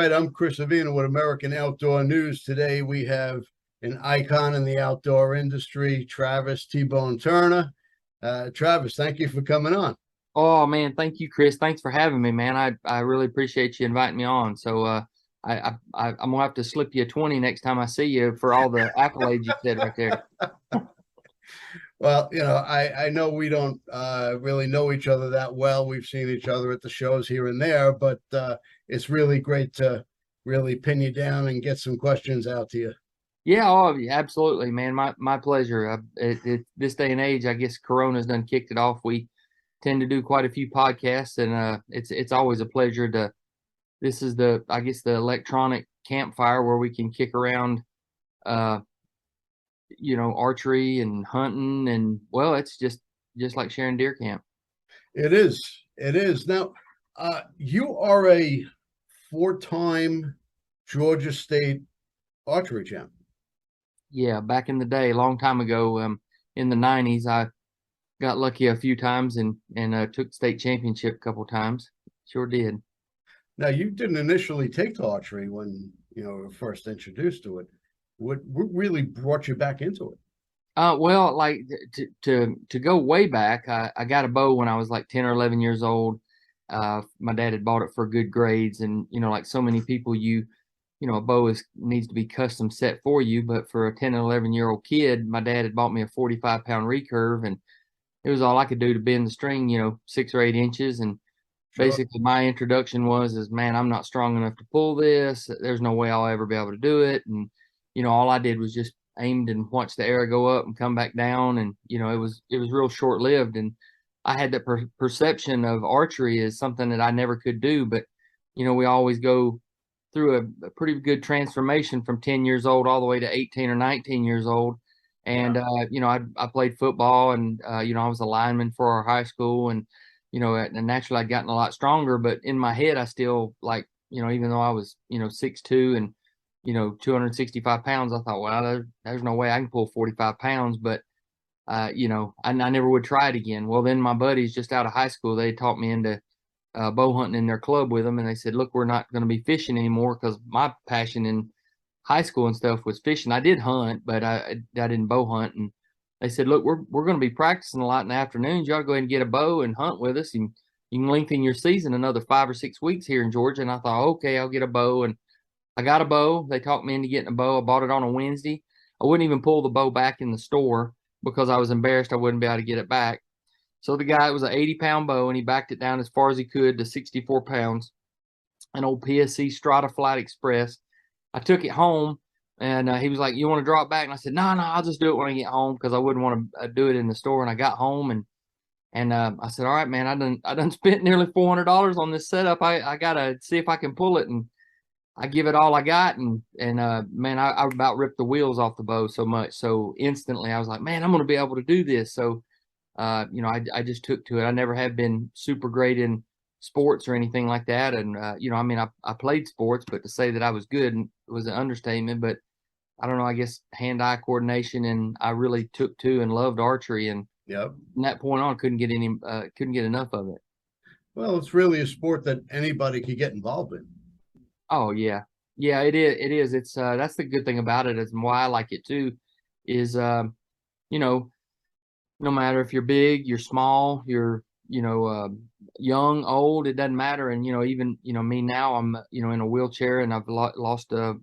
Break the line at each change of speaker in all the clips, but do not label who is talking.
right, I'm Chris Avina with American Outdoor News. Today we have an icon in the outdoor industry, Travis T-Bone Turner. Travis, thank you for coming on.
Oh man, thank you, Chris. Thanks for having me, man. I really appreciate you inviting me on. I'm gonna have to slip you a 20 next time I see you for all the accolades you said right there.
Well, I know we don't really know each other that well. We've seen each other at the shows here and there, but it's really great to really pin you down and get some questions out to you.
Yeah, oh, yeah, absolutely, man. My pleasure. This day and age, I guess Corona's done kicked it off. We tend to do quite a few podcasts, and it's always a pleasure to. This is I guess the electronic campfire where we can kick around uh archery and hunting, and well, it's just like sharing deer camp.
It is. It is. Now, you are a four-time Georgia State archery champ.
Yeah, back in the day, a long time ago, in the '90s, I got lucky a few times and took state championship a couple times. Sure did.
Now, you didn't initially take to archery when were first introduced to it. What really brought you back into it?
Well, like to go way back, I got a bow when I was like 10 or 11 years old. My dad had bought it for good grades, and like so many people, a bow needs to be custom set for you. But for a 10 and 11-year-old kid, my dad had bought me a 45-pound recurve, and it was all I could do to bend the string, 6 or 8 inches. And
Sure.
basically, my introduction was, man, I'm not strong enough to pull this. There's no way I'll ever be able to do it. And all I did was just aimed and watched the arrow go up and come back down. And it was real short lived. And I had that perception of archery as something that I never could do. But we always go through a pretty good transformation from 10 years old all the way to 18 or 19 years old.
Yeah.
And I played football, and I was a lineman for our high school, and and naturally I'd gotten a lot stronger, but in my head I still, like, even though I was 6'2" and 265 pounds, I thought, well, there's no way I can pull 45 pounds. But I never would try it again. Well, then my buddies just out of high school, they taught me into bow hunting in their club with them, and they said, look, we're not going to be fishing anymore, because my passion in high school and stuff was fishing. I did hunt, but I didn't bow hunt. And they said, look, we're going to be practicing a lot in the afternoons. You ought to go ahead and get a bow and hunt with us, and you can lengthen your season another 5 or 6 weeks here in Georgia. And I thought, okay, I'll get a bow. And I got a bow. They talked me into getting a bow. I bought it on a Wednesday. I wouldn't even pull the bow back in the store because I was embarrassed I wouldn't be able to get it back. So the guy, it was an 80-pound bow, and he backed it down as far as he could to 64 pounds, an old PSC Strata Flight Express. I took it home, and he was like, you want to draw it back? And I said, no, I'll just do it when I get home, because I wouldn't want to do it in the store. And I got home, and I said, all right, man, I done spent nearly $400 on this setup. I gotta see if I can pull it. And I give it all I got, and man, I about ripped the wheels off the bow so much. So instantly I was like, man, I'm gonna be able to do this. So I just took to it. I never have been super great in sports or anything like that. And I mean, I played sports, but to say that I was good was an understatement. But I don't know, I guess hand-eye coordination, and I really took to and loved archery. And
Yep.
from that point on, couldn't get enough of it.
Well, it's really a sport that anybody could get involved in.
Oh yeah. Yeah, it is. It is. It's that's the good thing about it, is why I like it too, is you know, no matter if you're big, you're small, you're, young, old, it doesn't matter. And, even, me now, I'm, in a wheelchair, and I've lost, I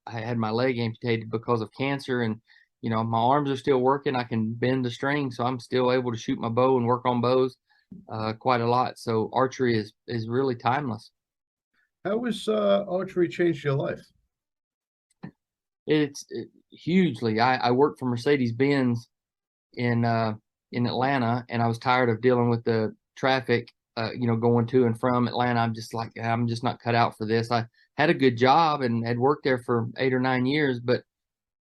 had my leg amputated because of cancer, and, my arms are still working. I can bend the string, so I'm still able to shoot my bow and work on bows, quite a lot. So archery is really timeless.
How has archery changed your life?
Hugely. I worked for Mercedes-Benz in in Atlanta, and I was tired of dealing with the traffic, going to and from Atlanta. I'm just like, I'm just not cut out for this. I had a good job and had worked there for 8 or 9 years, but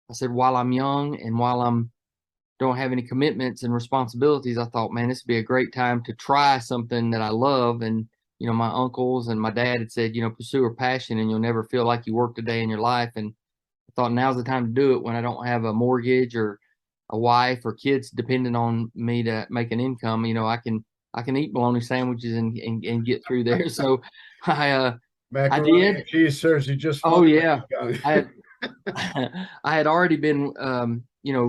I said, while I'm young and while I'm don't have any commitments and responsibilities, I thought, man, this would be a great time to try something that I love. And my uncles and my dad had said, pursue a passion and you'll never feel like you worked a day in your life. And I thought, now's the time to do it when I don't have a mortgage or a wife or kids depending on me to make an income. I can eat bologna sandwiches and get through there. So I I
Macaroni
did.
and cheese serves you just fine
Oh
when
yeah.
you're
I
young.
had I had already been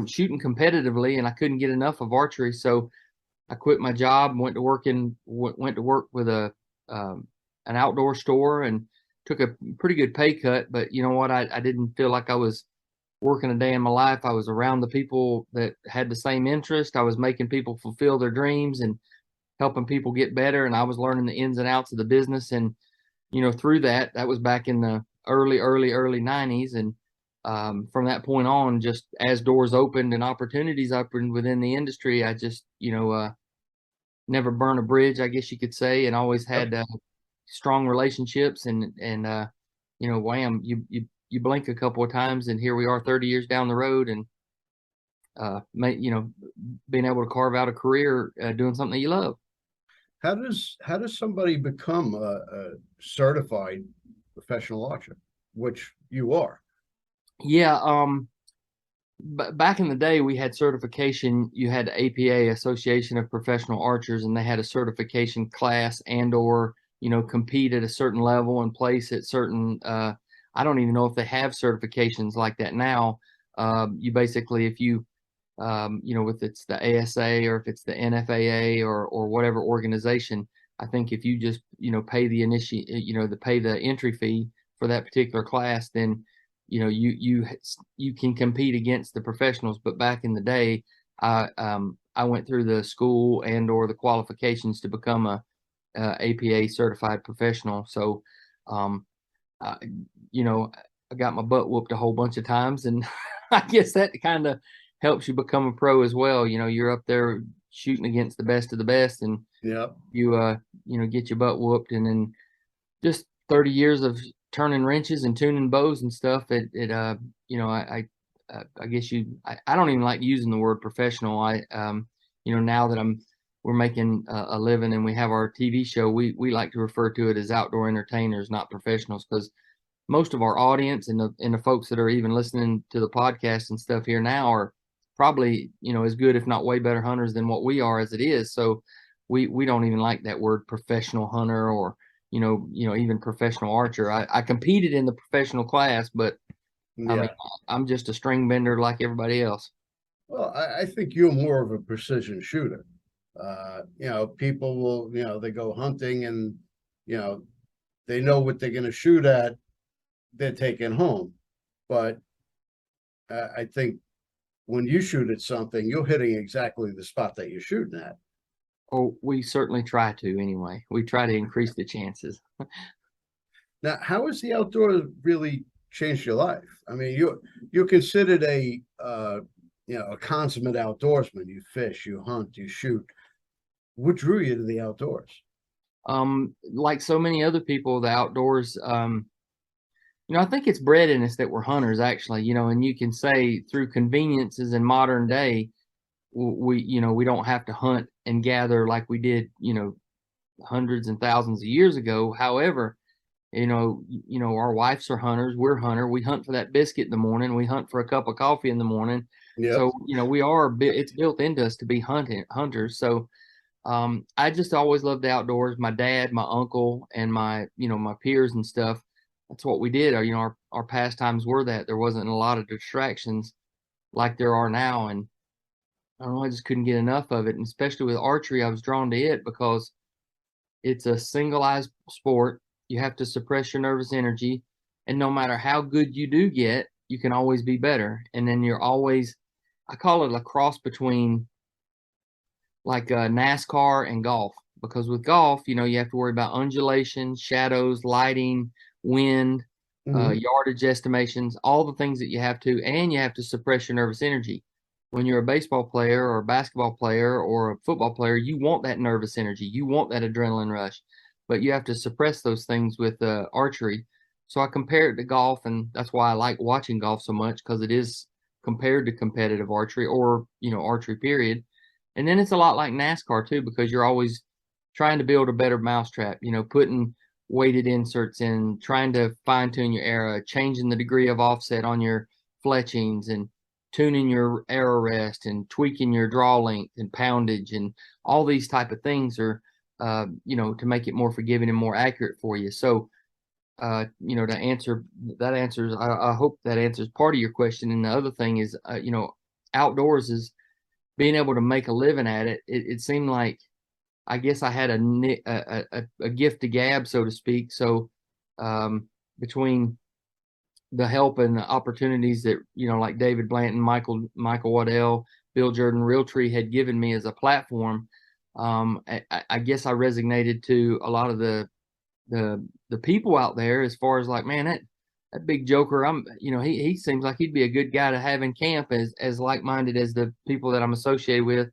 shooting competitively and I couldn't get enough of archery, so I quit my job, went to work with an outdoor store and took a pretty good pay cut. But you know what? I didn't feel like I was working a day in my life. I was around the people that had the same interest. I was making people fulfill their dreams and helping people get better. And I was learning the ins and outs of the business. And, through that was back in the early 90s. And from that point on, just as doors opened and opportunities opened within the industry, I just, never burn a bridge, I guess you could say, and always
Yep.
had strong relationships. And wham, you blink a couple of times, and here we are, 30 years down the road, and being able to carve out a career doing something that you love.
How does somebody become a certified professional archer, which you are?
Yeah, back in the day, we had certification. You had the APA, Association of Professional Archers, and they had a certification class and/or compete at a certain level and place at certain. I don't even know if they have certifications like that now. You basically, if you if it's the ASA or if it's the NFAA or whatever organization, I think if you just pay the entry fee for that particular class, then you can compete against the professionals. But back in the day, I went through the school and/or the qualifications to become a APA certified professional. So, um, I, I got my butt whooped a whole bunch of times, and I guess that kind of helps you become a pro as well. You're up there shooting against the best of the best, and
Yep.
you get your butt whooped, and then just 30 years of turning wrenches and tuning bows and stuff. I guess I don't even like using the word professional. Now that we're making a living and we have our TV show, we like to refer to it as outdoor entertainers, not professionals, because most of our audience and the folks that are even listening to the podcast and stuff here now are probably as good, if not way better hunters than what we are as it is. So we don't even like that word professional hunter or even professional archer. I competed in the professional class, but I mean
Yeah.
I'm just a string bender like everybody else.
Well, I think you're more of a precision shooter. People will, they go hunting and, you know, they know what they're going to shoot at, they're taking home. But I think when you shoot at something, you're hitting exactly the spot that you're shooting at.
Oh, we certainly try to anyway. We try to increase the chances.
Now, how has the outdoors really changed your life? I mean, you're considered a consummate outdoorsman. You fish, you hunt, you shoot. What drew you to the outdoors?
Like so many other people, the outdoors, I think it's bred in us that we're hunters actually, and you can say through conveniences in modern day, we don't have to hunt and gather like we did, hundreds and thousands of years ago. However, our wives are hunters, we're hunter. We hunt for that biscuit in the morning. We hunt for a cup of coffee in the morning.
Yep.
So, it's built into us to be hunters. So, I just always loved the outdoors. My dad, my uncle, and my peers and stuff. That's what we did. Our pastimes were that there wasn't a lot of distractions like there are now. And I don't know, I just couldn't get enough of it. And especially with archery, I was drawn to it because it's a singleized sport. You have to suppress your nervous energy. And no matter how good you do get, you can always be better. And then I call it a cross between like NASCAR and golf. Because with golf, you have to worry about undulation, shadows, lighting, wind,
Hmm.
yardage estimations, all the things that you have to, and you have to suppress your nervous energy. When you're a baseball player or a basketball player or a football player, you want that nervous energy, you want that adrenaline rush, but you have to suppress those things with archery. So I compare it to golf, and that's why I like watching golf so much because it is compared to competitive archery or archery period. And then it's a lot like NASCAR too, because you're always trying to build a better mousetrap, putting weighted inserts in, trying to fine tune your arrow, changing the degree of offset on your fletchings and tuning your arrow rest and tweaking your draw length and poundage and all these type of things are, to make it more forgiving and more accurate for you. So to answer that answers, I hope that answers part of your question. And the other thing is, outdoors is being able to make a living at it. It seemed like, I guess I had a gift to gab, so to speak. So, between the help and the opportunities that, like David Blanton, Michael Waddell, Bill Jordan, Realtree had given me as a platform, I guess I resonated to a lot of the people out there, as far as like, man, that big joker, he seems like he'd be a good guy to have in camp, as like-minded as the people that I'm associated with,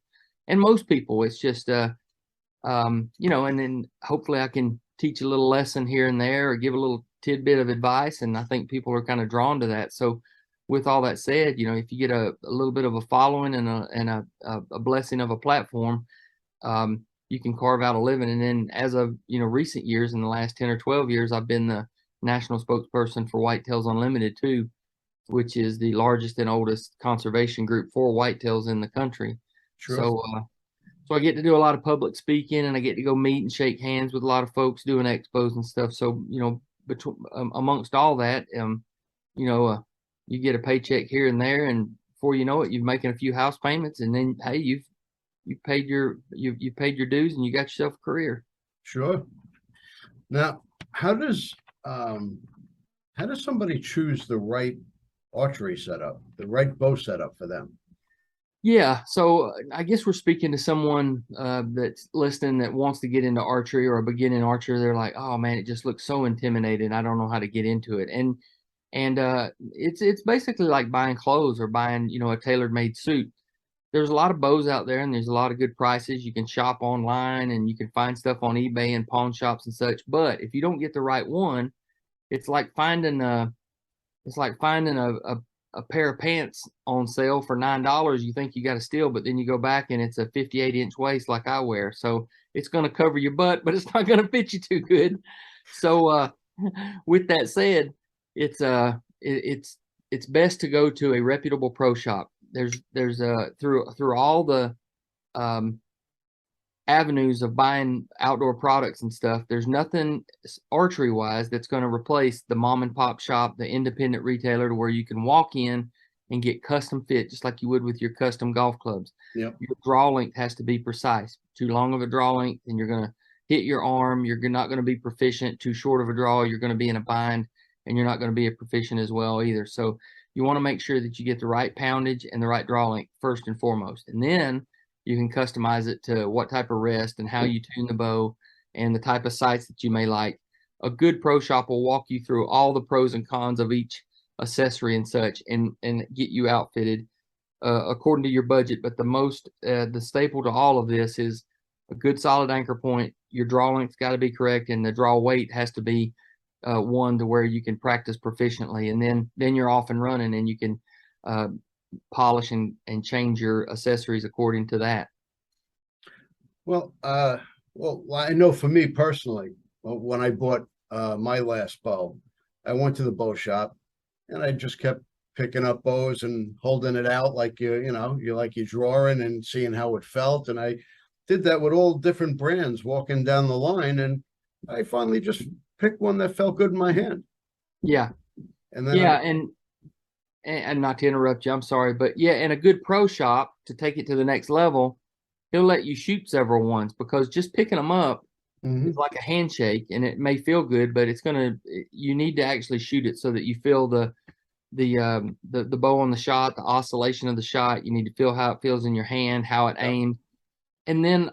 and most people. It's just and then hopefully I can teach a little lesson here and there, or give a little tidbit of advice, and I think people are kind of drawn to that. So, with all that said, if you get a little bit of a following and a blessing of a platform, you can carve out a living. And then, as of recent years, in the last 10 or 12 years, I've been the national spokesperson for Whitetails Unlimited too, which is the largest and oldest conservation group for whitetails in the country.
Sure.
So I get to do a lot of public speaking, and I get to go meet and shake hands with a lot of folks doing expos and stuff. So, between amongst all that, you get a paycheck here and there, and before you know it, you're making a few house payments, and then hey, you've paid your dues, and you got yourself a career.
Sure. Now, how does somebody choose the right archery setup, the right bow setup for them?
Yeah, so I guess we're speaking to someone that's listening that wants to get into archery, or a beginning archer. They're like, "Oh man, it just looks so intimidating. I don't know how to get into it." And it's basically like buying clothes, or buying a tailor made suit. There's a lot of bows out there, and there's a lot of good prices. You can shop online, and you can find stuff on eBay and pawn shops and such. But if you don't get the right one, it's like finding a a pair of pants on sale for $9. You think you got to steal, but then you go back and it's a 58-inch waist like I wear. So it's going to cover your butt, but it's not going to fit you too good. So with that said, it's best to go to a reputable pro shop. There's through all the um, avenues of buying outdoor products and stuff, there's nothing archery wise that's going to replace the mom and pop shop, the independent retailer, to where you can walk in and get custom fit, just like you would with your custom golf clubs.
Yep.
Your draw length has to be precise. Too long of a draw length, and you're going to hit your arm. You're not going to be proficient. Too short of a draw, you're going to be in a bind, and you're not going to be a proficient as well either. So you want to make sure that you get the right poundage and the right draw length first and foremost, and then you can customize it to what type of rest and how you tune the bow and the type of sights that you may like. A good pro shop will walk you through all the pros and cons of each accessory and such, and get you outfitted according to your budget. But the staple to all of this is a good solid anchor point. Your draw length's got to be correct, and the draw weight has to be one to where you can practice proficiently, and then you're off and running, and you can polish and change your accessories according to that.
Well, I know for me personally, when I bought my last bow, I went to the bow shop, and I just kept picking up bows and holding it out like you're drawing and seeing how it felt. And I did that with all different brands walking down the line, and I finally just picked one that felt good in my hand.
Yeah.
And then
and not to interrupt you, I'm sorry, but yeah, in a good pro shop, to take it to the next level, he'll let you shoot several ones, because just picking them up is like a handshake, and it may feel good, but you need to actually shoot it so that you feel the bow on the shot, the oscillation of the shot. You need to feel how it feels in your hand, how it aims, and then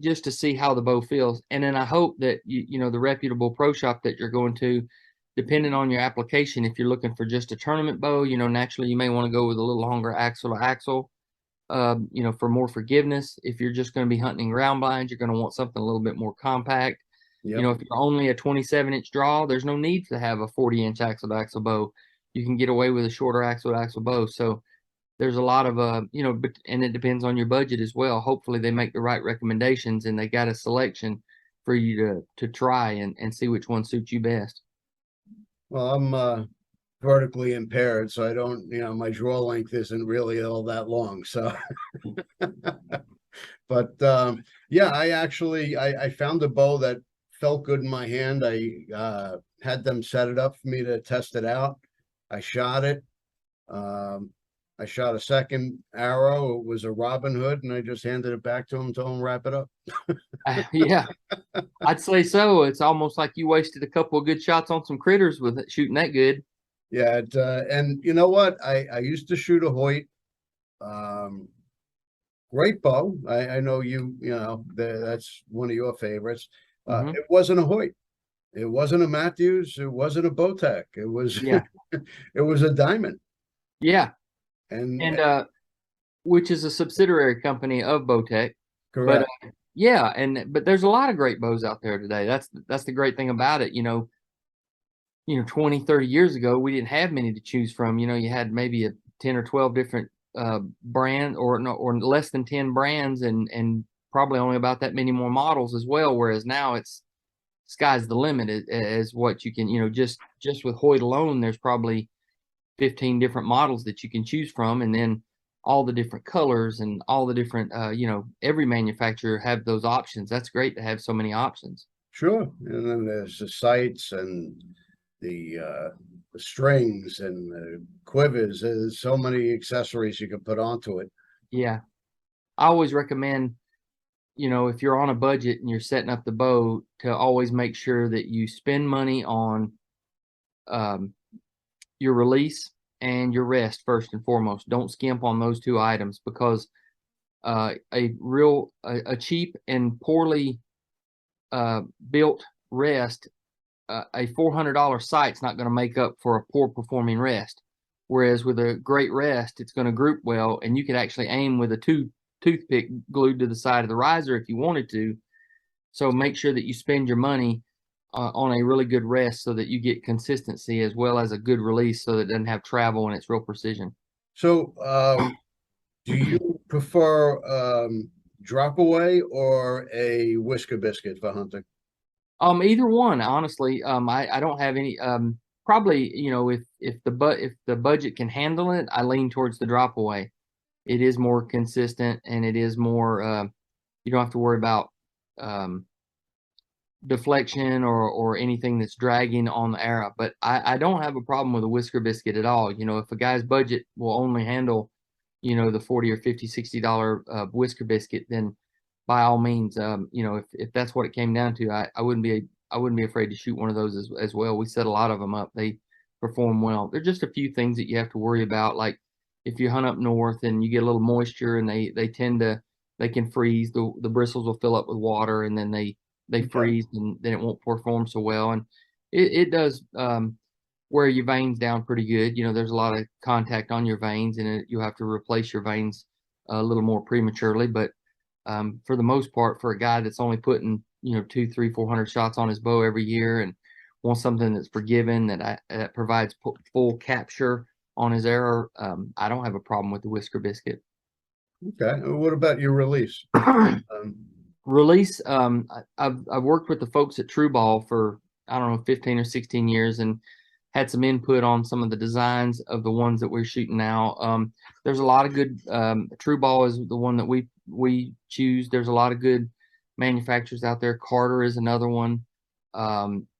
just to see how the bow feels. And then I hope that the reputable pro shop that you're going to, depending on your application, if you're looking for just a tournament bow, naturally you may want to go with a little longer axle to axle, for more forgiveness. If you're just going to be hunting ground blinds, you're going to want something a little bit more compact.
Yep.
If you're only a 27-inch draw, there's no need to have a 40-inch axle to axle bow. You can get away with a shorter axle to axle bow. So there's a lot of and it depends on your budget as well. Hopefully they make the right recommendations, and they got a selection for you to try and see which one suits you best.
Well, I'm vertically impaired, so I don't, my draw length isn't really all that long. So, but yeah, I found a bow that felt good in my hand. I had them set it up for me to test it out. I shot it. Um, I shot a second arrow. It was a Robin Hood, and I just handed it back to him, told him wrap it up.
Yeah, I'd say so. It's almost like you wasted a couple of good shots on some critters with it, shooting that good.
Yeah, and you know what? I used to shoot a Hoyt. Um, Great bow. I know you know that's one of your favorites.
Hmm.
It wasn't a Hoyt. It wasn't a Matthews. It wasn't a Bowtech. It was
Yeah,
it was a Diamond.
yeah,
And
and which is a subsidiary company of Bowtech. But
correct.
yeah, but there's a lot of great bows out there today. That's the great thing about it. 20, 30 years ago, we didn't have many to choose from. You had maybe a 10 or 12 different brand or no, or less than 10 brands and probably only about that many more models as well. Whereas now it's sky's the limit as what you can, just with Hoyt alone, there's probably 15 different models that you can choose from. And then all the different colors and all the different, every manufacturer have those options. That's great to have so many options.
Sure. And then there's the sights and the strings and the quivers. There's so many accessories you can put onto it.
Yeah. I always recommend, if you're on a budget and you're setting up the bow, to always make sure that you spend money on um, your release and your rest first and foremost. Don't skimp on those two items because a cheap and poorly built rest, a $400 sight's not going to make up for a poor performing rest. Whereas with a great rest, it's going to group well, and you could actually aim with a toothpick glued to the side of the riser if you wanted to. So make sure that you spend your money on a really good rest so that you get consistency as well as a good release so that it doesn't have travel and it's real precision.
So, do you prefer drop away or a whisker biscuit for hunting?
Either one, honestly. I don't have any. Probably, if the budget can handle it, I lean towards the drop away. It is more consistent and it is more. You don't have to worry about um, deflection or anything that's dragging on the arrow. But I don't have a problem with a whisker biscuit at all. If a guy's budget will only handle, the 40 or 50, $60 whisker biscuit, then by all means, if that's what it came down to, I wouldn't be afraid to shoot one of those as well. We set a lot of them up. They perform well. There's just a few things that you have to worry about, like if you hunt up north and you get a little moisture and they can freeze. The bristles will fill up with water and then they
Okay.
freeze and then it won't perform so well. And it does wear your veins down pretty good. There's a lot of contact on your veins and you have to replace your veins a little more prematurely. But for the most part, for a guy that's only putting, two, three, 400 shots on his bow every year and wants something that's forgiving, that provides full capture on his arrow, I don't have a problem with the whisker biscuit.
Okay. What about your release? Um,
Release, I've worked with the folks at True Ball for, I don't know, 15 or 16 years and had some input on some of the designs of the ones that we're shooting now. There's a lot of good, True Ball is the one that we choose. There's a lot of good manufacturers out there. Carter is another one.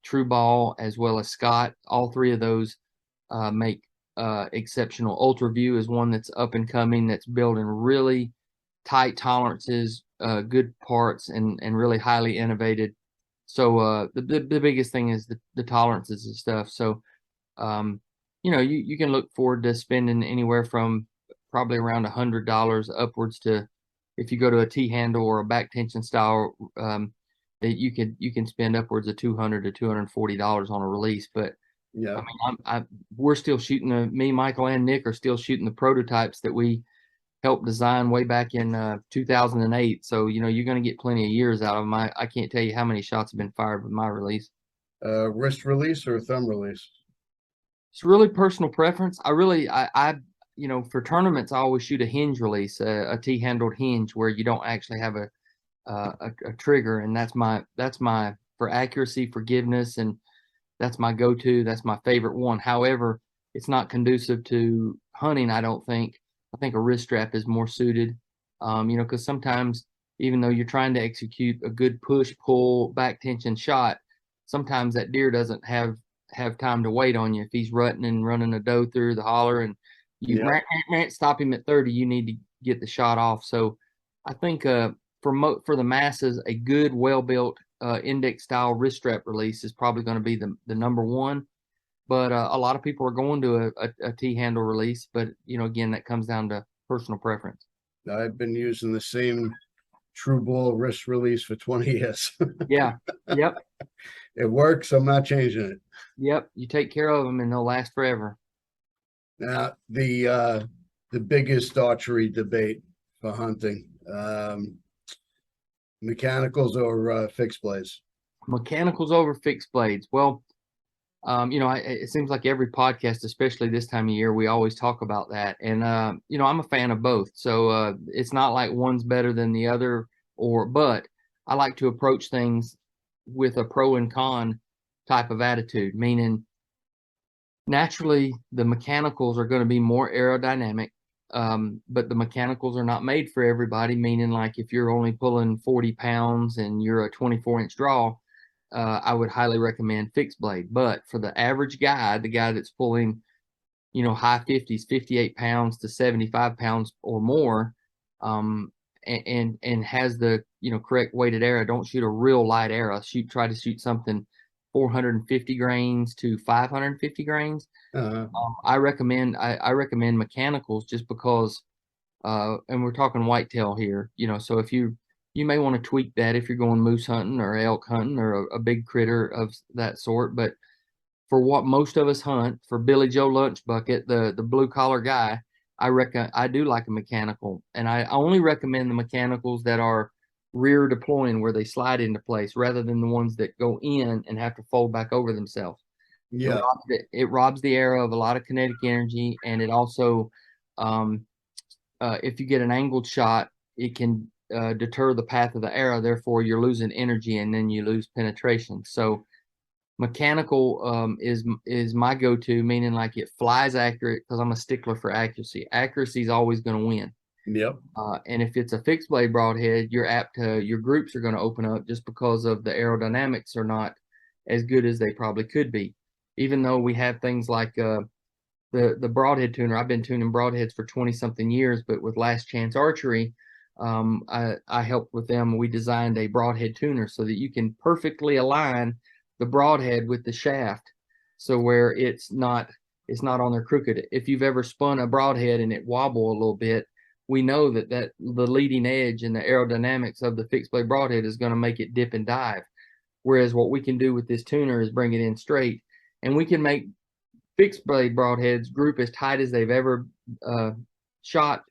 True Ball as well as Scott. All three of those make exceptional. Ultra View is one that's up and coming, that's building really tight tolerances, good parts, and really highly innovated. So the biggest thing is the tolerances and stuff. So you can look forward to spending anywhere from probably around $100 upwards to, if you go to a T handle or a back tension style, that you can spend upwards of $200 to $240 on a release. But I
yeah.
mean, we're still shooting me, Michael, and Nick are still shooting the prototypes that we helped design way back in 2008. So you're going to get plenty of years out of them. I can't tell you how many shots have been fired with my release.
Wrist release or thumb release?
It's really personal preference. For tournaments, I always shoot a hinge release, a T-handled hinge where you don't actually have a trigger, and that's my for accuracy, forgiveness, and that's my go-to. That's my favorite one. However, it's not conducive to hunting, I don't think. I think a wrist strap is more suited, because sometimes even though you're trying to execute a good push, pull, back tension shot, sometimes that deer doesn't have time to wait on you. If he's rutting and running a doe through the holler and you
Yeah.
stop him at 30, you need to get the shot off. So I think for the masses, a good, well-built index style wrist strap release is probably going to be the number one. But a lot of people are going to a T-handle release. But, again, that comes down to personal preference.
I've been using the same True Ball wrist release for 20 years.
Yeah. Yep.
It works. I'm not changing it.
Yep. You take care of them and they'll last forever.
Now, the biggest archery debate for hunting, mechanicals or fixed blades?
Mechanicals over fixed blades. Well, it seems like every podcast, especially this time of year, we always talk about that. And, I'm a fan of both. So it's not like one's better than the other, but I like to approach things with a pro and con type of attitude, meaning naturally the mechanicals are going to be more aerodynamic. But the mechanicals are not made for everybody, meaning like if you're only pulling 40 pounds and you're a 24-inch draw, I would highly recommend fixed blade. But for the average guy, the guy that's pulling, high 50s, 58 pounds to 75 pounds or more, and has the, correct weighted arrow, don't shoot a real light arrow. Try to shoot something 450 grains to 550 grains. I recommend mechanicals just because, and we're talking whitetail here, so if you may want to tweak that if you're going moose hunting or elk hunting or a big critter of that sort. But for what most of us hunt, for Billy Joe Lunch Bucket, the blue collar guy, I do like a mechanical, and I only recommend the mechanicals that are rear deploying where they slide into place rather than the ones that go in and have to fold back over themselves.
Yeah.
It robs the arrow of a lot of kinetic energy, and it also, if you get an angled shot, it can deter the path of the arrow. Therefore, you're losing energy, and then you lose penetration. So, mechanical is my go-to, meaning like it flies accurate because I'm a stickler for accuracy. Accuracy is always going to win.
Yep.
And if it's a fixed blade broadhead, your groups are going to open up just because of the aerodynamics are not as good as they probably could be. Even though we have things like the broadhead tuner. I've been tuning broadheads for 20 something years, but with Last Chance Archery, I helped with them. We designed a broadhead tuner so that you can perfectly align the broadhead with the shaft, so where it's not on there crooked. If you've ever spun a broadhead and it wobble a little bit, we know that the leading edge and the aerodynamics of the fixed blade broadhead is going to make it dip and dive. Whereas what we can do with this tuner is bring it in straight, and we can make fixed blade broadheads group as tight as they've ever shot,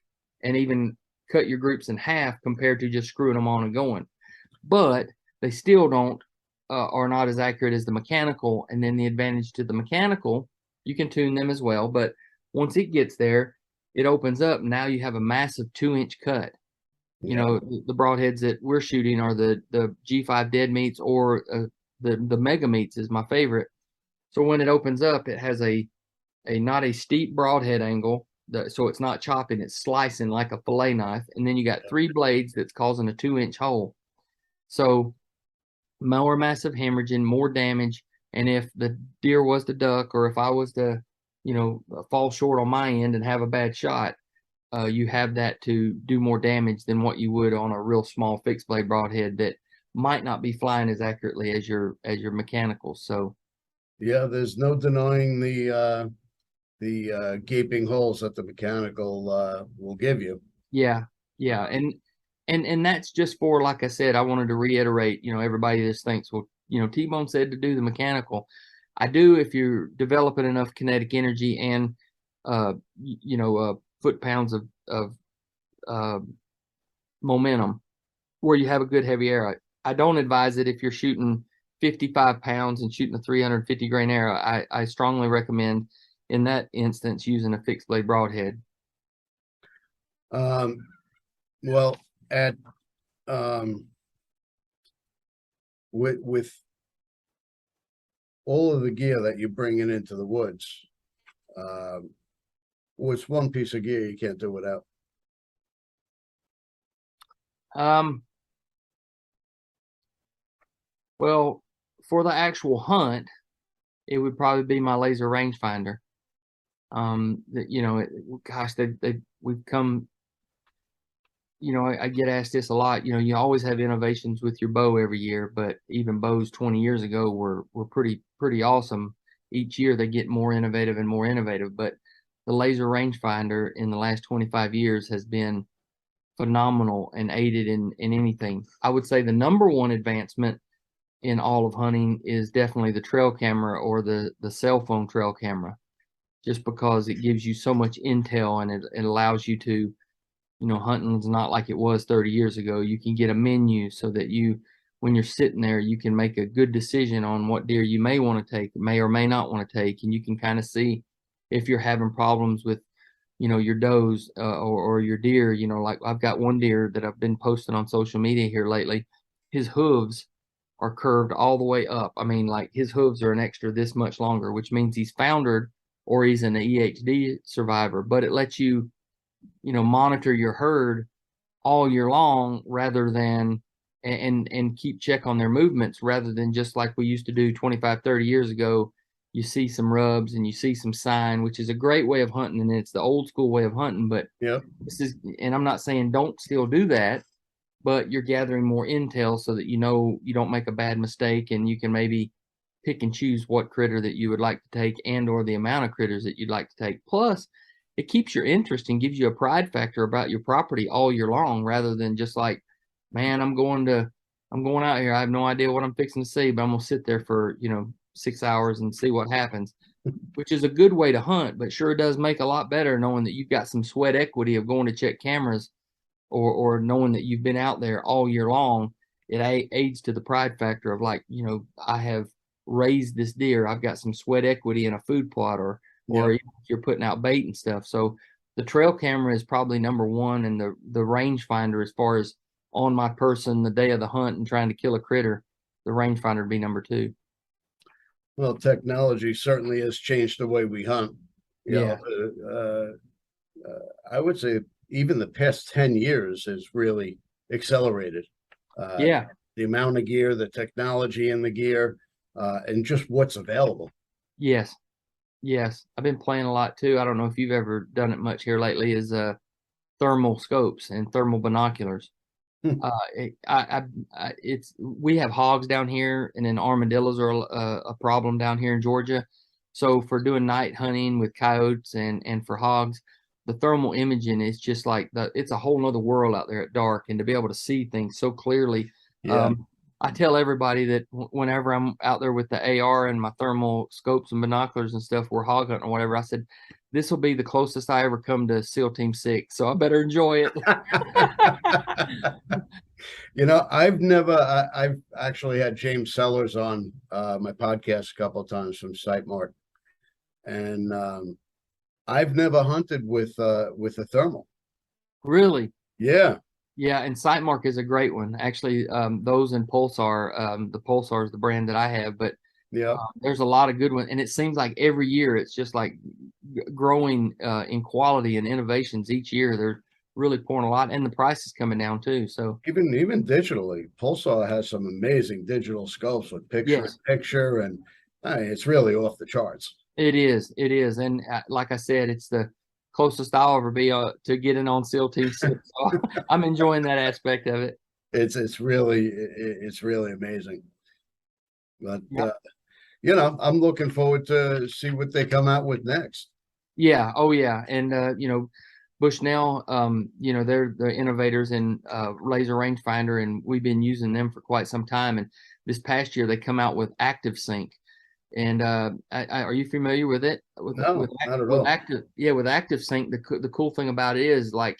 and even cut your groups in half compared to just screwing them on and going. But they still don't are not as accurate as the mechanical. And then the advantage to the mechanical, you can tune them as well, but once it gets there, it opens up. Now you have a massive 2-inch cut. The broadheads that we're shooting are the G5 dead meats, or the mega meats is my favorite. So when it opens up, it has a not a steep broadhead angle, so it's not chopping, it's slicing like a fillet knife. And then you got 3 blades that's causing a 2-inch hole. So more massive hemorrhaging, more damage. And if the deer was to duck, or if I was to, fall short on my end and have a bad shot, you have that to do more damage than what you would on a real small fixed blade broadhead that might not be flying as accurately as your mechanical. So
yeah, there's no denying the gaping holes that the mechanical will give you.
yeah, and that's just for, like I said, I wanted to reiterate, everybody just thinks, well, T-Bone said to do the mechanical. I do if you're developing enough kinetic energy and foot-pounds of momentum where you have a good heavy arrow. I don't advise it if you're shooting 55 pounds and shooting a 350 grain arrow. I strongly recommend in that instance using a fixed blade broadhead.
Well, at with all of the gear that you're bringing into the woods, what's one piece of gear you can't do without?
Well, for the actual hunt, it would probably be my laser rangefinder. That gosh, we've come. I get asked this a lot. You always have innovations with your bow every year, but even bows 20 years ago were pretty awesome. Each year they get more innovative and more innovative. But the laser rangefinder in the last 25 years has been phenomenal and aided in anything. I would say the number one advancement in all of hunting is definitely the trail camera or the cell phone trail camera, just because it gives you so much intel and it allows you to, hunting's not like it was 30 years ago. You can get a menu so that when you're sitting there, you can make a good decision on what deer you may want to take, may or may not want to take, and you can kind of see if you're having problems with, your does or your deer. Like I've got one deer that I've been posting on social media here lately. His hooves are curved all the way up. I mean, like his hooves are an extra this much longer, which means he's foundered or he's an EHD survivor. But it lets you, monitor your herd all year long rather than and keep check on their movements rather than just like we used to do 25, 30 years ago. You see some rubs and you see some sign, which is a great way of hunting, and it's the old school way of hunting. But
Yep.
and I'm not saying don't still do that, but you're gathering more intel so that you don't make a bad mistake, and you can maybe pick and choose what critter that you would like to take and or the amount of critters that you'd like to take. Plus, it keeps your interest and gives you a pride factor about your property all year long, rather than just like, man, I'm going out here. I have no idea what I'm fixing to see, but I'm gonna sit there for 6 hours and see what happens, which is a good way to hunt, but sure does make a lot better knowing that you've got some sweat equity of going to check cameras or knowing that you've been out there all year long. It aids to the pride factor of like, I have raised this deer. I've got some sweat equity in a food plot, or
Yep.
even if you're putting out bait and stuff. So the trail camera is probably number one, and the rangefinder, as far as on my person the day of the hunt and trying to kill a critter, the rangefinder would be number two.
Well, technology certainly has changed the way we hunt. You know,
Yeah.
I would say even the past 10 years has really accelerated. Uh,
Yeah.
the amount of gear, the technology in the gear, and just what's available.
Yes. Yes. I've been playing a lot too. I don't know if you've ever done it much here lately, is thermal scopes and thermal binoculars.
Hmm.
It's we have hogs down here, and then armadillos are a problem down here in Georgia. So for doing night hunting with coyotes and for hogs, the thermal imaging is just like it's a whole nother world out there at dark, and to be able to see things so clearly.
Yeah.
I tell everybody that whenever I'm out there with the AR and my thermal scopes and binoculars and stuff, we're hog hunting or whatever, I said, this will be the closest I ever come to SEAL Team 6, so I better enjoy it.
I've actually had James Sellers on my podcast a couple of times from SiteMark, and I've never hunted with a thermal.
Really?
Yeah.
Yeah, and Sightmark is a great one. Actually, those and Pulsar, the Pulsar is the brand that I have, but
Yeah.
there's a lot of good ones, and it seems like every year it's just like growing in quality and innovations each year. They're really pouring a lot, and the price is coming down too. So
Even digitally, Pulsar has some amazing digital scopes with picture in
yes,
picture, and it's really off the charts.
it is, and like I said, it's the closest I'll ever be to getting on SEAL Team 6. So I'm enjoying that aspect of it.
It's really amazing. But
Yeah.
I'm looking forward to see what they come out with next.
Yeah. Oh, yeah. And Bushnell, they're the innovators in laser rangefinder, and we've been using them for quite some time. And this past year, they come out with Active Sync. And are you familiar with it?
No, not at all.
With Active Sync, the cool thing about it is like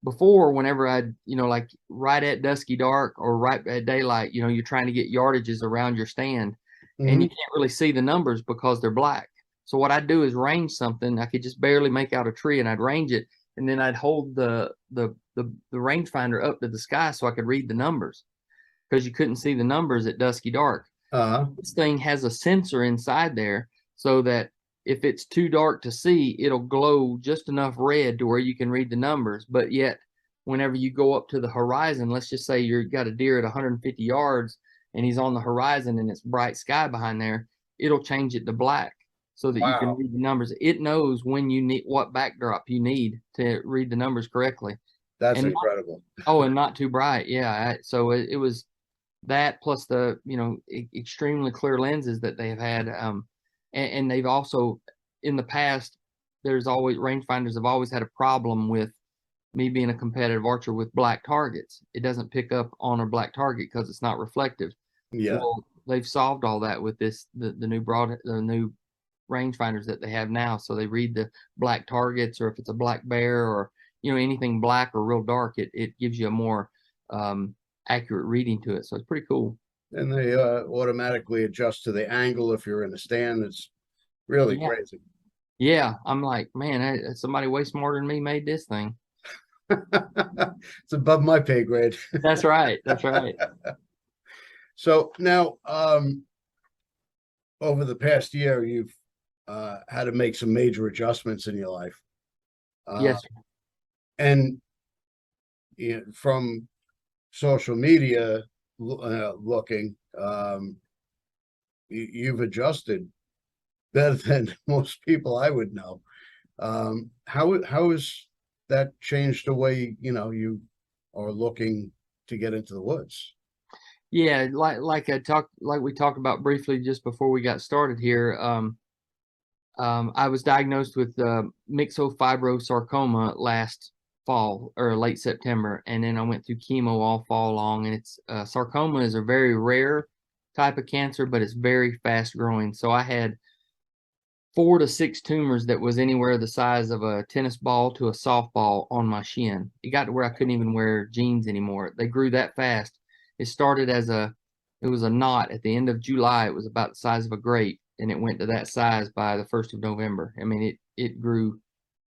before, whenever I'd like right at dusky dark or right at daylight, you're trying to get yardages around your stand, and you
Hmm.
can't really see the numbers because they're black. So what I'd do is range something. I could just barely make out a tree, and I'd range it, and then I'd hold the rangefinder up to the sky so I could read the numbers, because you couldn't see the numbers at dusky dark.
Uh-huh.
This thing has a sensor inside there so that if it's too dark to see, it'll glow just enough red to where you can read the numbers. But yet, whenever you go up to the horizon, let's just say you got a deer at 150 yards and he's on the horizon and it's bright sky behind there, it'll change it to black so that you can
Wow,
read the numbers. It knows when you need what backdrop you need to read the numbers correctly.
that's
And
incredible.
and not too bright. Yeah. So it was that plus the, extremely clear lenses that they've had. And they've also, in the past, there's always, rangefinders have always had a problem with me being a competitive archer with black targets. It doesn't pick up on a black target because it's not reflective.
Yeah.
Well, they've solved all that with the new rangefinders that they have now. So they read the black targets, or if it's a black bear, or anything black or real dark, it gives you a more accurate reading to it. So it's pretty cool.
And they automatically adjust to the angle if you're in a stand. It's really
Yeah.
crazy.
Yeah. I'm like, man, somebody way smarter than me made this thing.
It's above my pay grade.
That's right. That's right.
So now, over the past year, you've had to make some major adjustments in your life. Uh,
Yes.
and from social media looking, you've adjusted better than most people I would know. How has that changed the way you are looking to get into the woods?
Yeah, like we talked about briefly just before we got started here. I was diagnosed with myxofibrosarcoma last fall or late September, and then I went through chemo all fall long. And it's sarcoma is a very rare type of cancer, but it's very fast growing. So I had 4 to 6 tumors that was anywhere the size of a tennis ball to a softball on my shin. It got to where I couldn't even wear jeans anymore. They grew that fast. It started it was a knot at the end of July. It was about the size of a grape, and it went to that size by the 1st of November. I mean, it grew,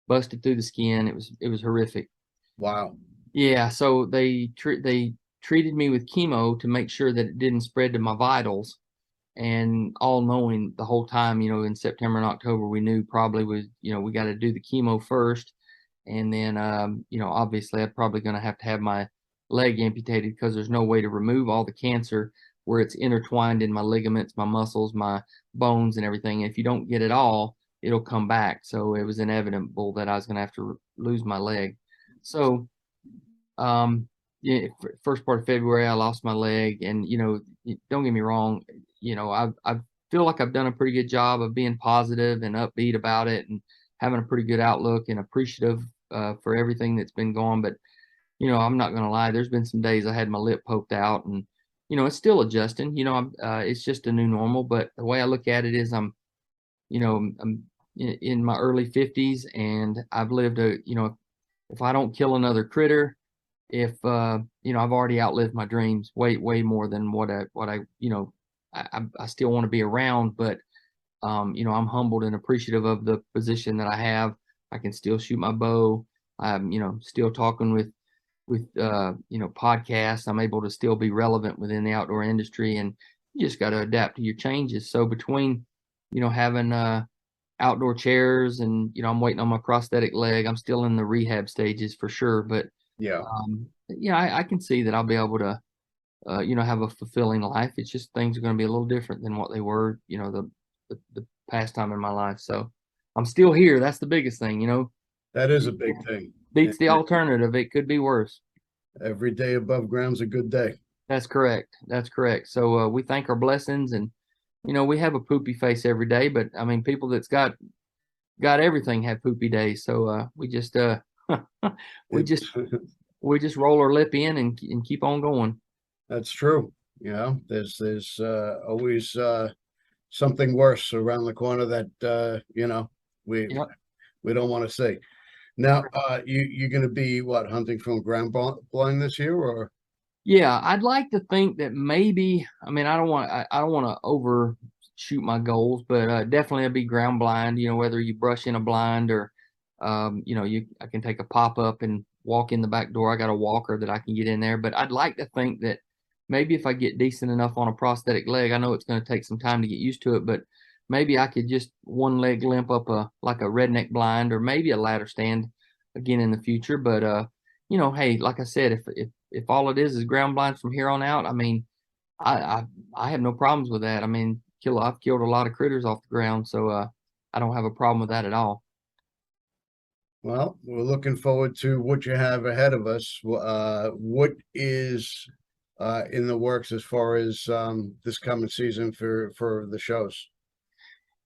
busted through the skin. It was horrific.
Wow.
Yeah, so they treated me with chemo to make sure that it didn't spread to my vitals, and all knowing the whole time, in September and October, we knew probably we got to do the chemo first. And then, obviously I'm probably going to have my leg amputated because there's no way to remove all the cancer where it's intertwined in my ligaments, my muscles, my bones and everything. And if you don't get it all, it'll come back. So it was inevitable that I was going to have to lose my leg. So, yeah, first part of February, I lost my leg, and don't get me wrong, I feel like I've done a pretty good job of being positive and upbeat about it, and having a pretty good outlook and appreciative for everything that's been going. But I'm not gonna lie, there's been some days I had my lip poked out, and it's still adjusting. It's just a new normal. But the way I look at it is, I'm in my early 50s, and I've lived if I don't kill another critter, if I've already outlived my dreams way more than I still want to be around. But I'm humbled and appreciative of the position that I have. I can still shoot my bow. I'm still talking with podcasts. I'm able to still be relevant within the outdoor industry, and you just got to adapt to your changes. So between having outdoor chairs, and I'm waiting on my prosthetic leg, I'm still in the rehab stages for sure. But
Yeah.
yeah, I can see that I'll be able to, have a fulfilling life. It's just things are going to be a little different than what they were, the past time in my life. So I'm still here. That's the biggest thing.
That is a big thing.
Beats the alternative. It could be worse.
Every day above ground's a good day.
That's correct. That's correct. So we thank our blessings, and we have a poopy face every day, but I mean, people that's got everything have poopy days. So we just we
It,
just we just roll our lip in and keep on going.
that's true. There's always something worse around the corner that we
Yep.
we don't want to see. Now, you're going to be what, hunting from ground blind this year, or?
Yeah, I'd like to think that maybe. I mean, I don't want to overshoot my goals, but definitely I'd be ground blind. Whether you brush in a blind, or I can take a pop up and walk in the back door. I got a walker that I can get in there. But I'd like to think that maybe if I get decent enough on a prosthetic leg, I know it's going to take some time to get used to it, but maybe I could just one leg limp up like a redneck blind, or maybe a ladder stand again in the future. But hey, like I said, if all it is ground blind from here on out, I mean, I, I I have no problems with that. I mean, I've killed a lot of critters off the ground, so I don't have a problem with that at all.
Well, we're looking forward to what you have ahead of us. What is in the works as far as this coming season for the shows?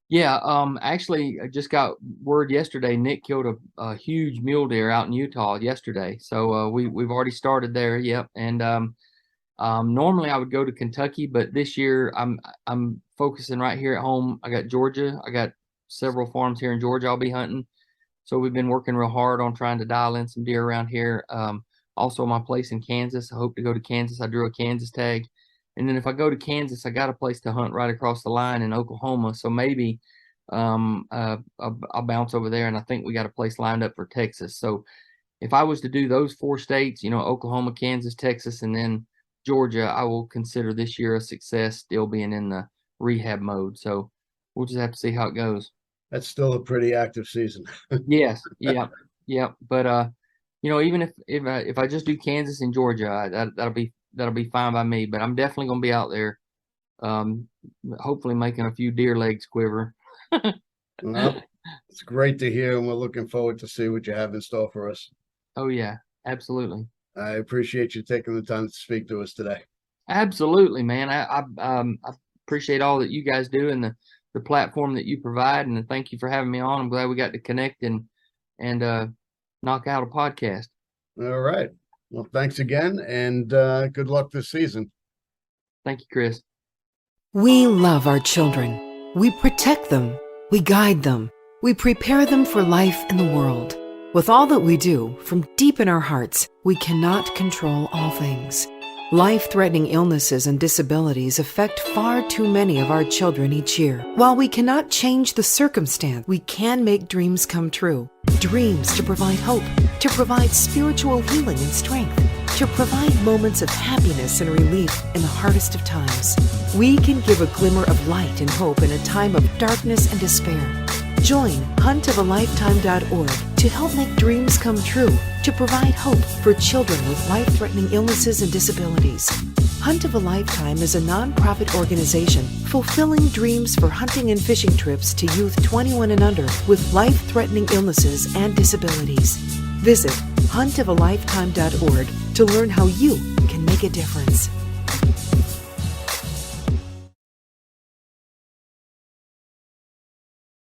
Yeah, actually, I just got word yesterday. Nick killed a huge mule deer out in Utah yesterday, so we've already started there. Yep, and normally I would go to Kentucky, but this year I'm focusing right here at home. I got Georgia. I got several farms here in Georgia I'll be hunting. So we've been working real hard on trying to dial in some deer around here. Also my place in Kansas. I hope to go to Kansas. I drew a Kansas tag. And then if I go to Kansas, I got a place to hunt right across the line in Oklahoma. So maybe I'll bounce over there, and I think we got a place lined up for Texas. So if I was to do those 4 states, Oklahoma, Kansas, Texas, and then Georgia, I will consider this year a success, still being in the rehab mode. So we'll just have to see how it goes.
That's still a pretty active season.
Yes, yeah, yeah. But even if I just do Kansas and Georgia, that'll be fine by me. But I'm definitely gonna be out there, um, hopefully making a few deer legs quiver.
Well, it's great to hear, and we're looking forward to see what you have in store for us.
Oh yeah, absolutely,
I appreciate you taking the time to speak to us today.
absolutely, man. I appreciate all that you guys do and the platform that you provide, and thank you for having me on. I'm glad we got to connect and knock out a podcast.
All right. Well, thanks again, and good luck this season.
Thank you, Chris.
We love our children. We protect them. We guide them. We prepare them for life in the world. With all that we do, from deep in our hearts, we cannot control all things. Life-threatening illnesses and disabilities affect far too many of our children each year. While we cannot change the circumstance, we can make dreams come true. Dreams to provide hope, to provide spiritual healing and strength, to provide moments of happiness and relief in the hardest of times. We can give a glimmer of light and hope in a time of darkness and despair. Join huntofalifetime.org to help make dreams come true, to provide hope for children with life-threatening illnesses and disabilities. Hunt of a Lifetime is a nonprofit organization fulfilling dreams for hunting and fishing trips to youth 21 and under with life-threatening illnesses and disabilities. Visit huntofalifetime.org to learn how you can make a difference.